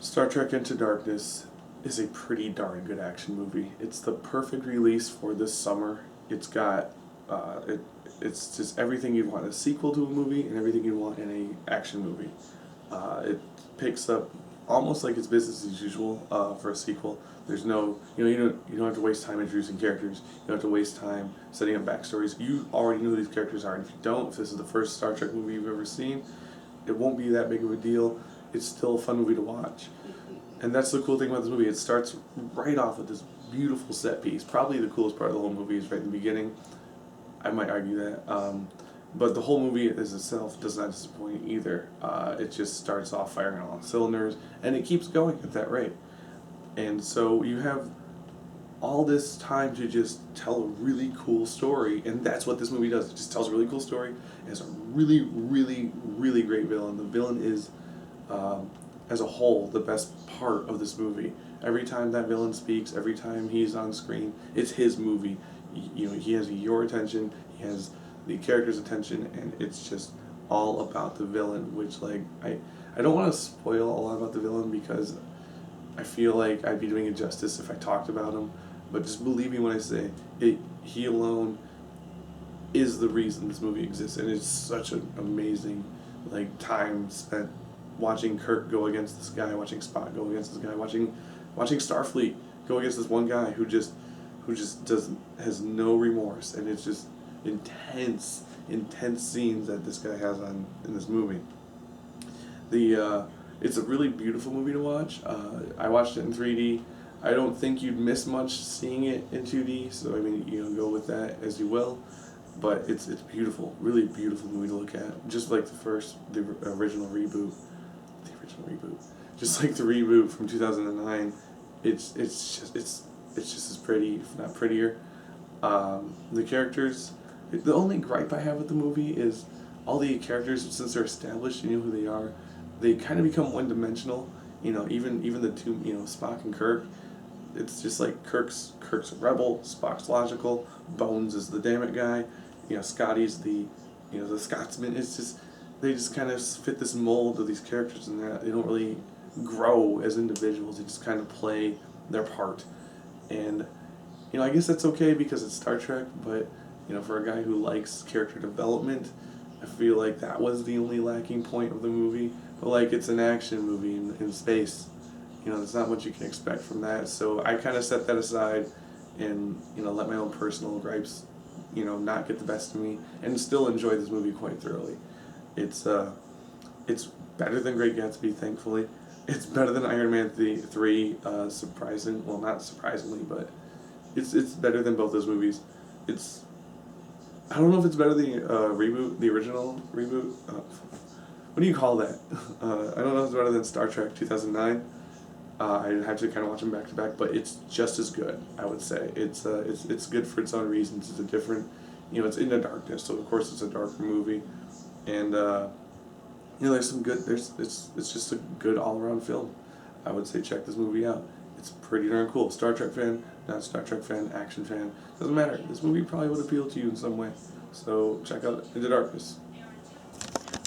Star Trek Into Darkness is a pretty darn good action movie. It's the perfect release for this summer. It's got it's just everything you'd want in a sequel to a movie and everything you'd want in a action movie. It picks up almost like it's business as usual for a sequel. There's no, you don't have to waste time introducing characters. You don't have to waste time setting up backstories. You already know who these characters are, and if you don't, if this is the first Star Trek movie you've ever seen, it won't be that big of a deal. It's still a fun movie to watch. And that's the cool thing about this movie. It starts right off with this beautiful set piece. Probably the coolest part of the whole movie is right in the beginning. I might argue that. But the whole movie as itself does not disappoint either. It just starts off firing on all cylinders, and it keeps going at that rate. And so you have all this time to just tell a really cool story, and that's what this movie does. It just tells a really cool story. It has a really, really, really great villain. The villain is, as a whole, the best part of this movie. Every time that villain speaks, every time he's on screen, it's his movie. He has your attention, he has the character's attention, and it's just all about the villain, which, I don't want to spoil a lot about the villain because I feel like I'd be doing it justice if I talked about him, but just believe me when I say he alone is the reason this movie exists, and it's such an amazing time spent watching Kirk go against this guy, watching Spock go against this guy, watching Starfleet go against this one guy who just has no remorse, and it's just intense scenes that this guy has in this movie. It's a really beautiful movie to watch. I watched it in 3D. I don't think you'd miss much seeing it in 2D, so I mean, go with that as you will. But it's beautiful, really beautiful movie to look at. Just like the original reboot. Just like the reboot from 2009, it's just as pretty, if not prettier. The characters. The only gripe I have with the movie is all the characters, since they're established, you know who they are. They kind of become one-dimensional. Even the two, Spock and Kirk. It's just like Kirk's a rebel, Spock's logical, Bones is the damn it guy, Scotty's the Scotsman. It's just they just kind of fit this mold of these characters, and they don't really grow as individuals. They just kind of play their part, and I guess that's okay because it's Star Trek. But for a guy who likes character development, I feel like that was the only lacking point of the movie. But it's an action movie in space. There's not much you can expect from that. So I kind of set that aside and, let my own personal gripes, not get the best of me, and still enjoy this movie quite thoroughly. It's better than Great Gatsby, thankfully. It's better than Iron Man 3, not surprisingly, but it's better than both those movies. I don't know if it's better than the original reboot. What do you call that? I don't know if it's better than Star Trek 2009. I'd have to kind of watch them back to back, but it's just as good, I would say. It's good for its own reasons. It's a different, it's Into Darkness, so of course it's a darker movie, and there's some good. It's just a good all around film. I would say check this movie out. It's pretty darn cool. Star Trek fan, not Star Trek fan, action fan, doesn't matter. This movie probably would appeal to you in some way. So check out Into Darkness.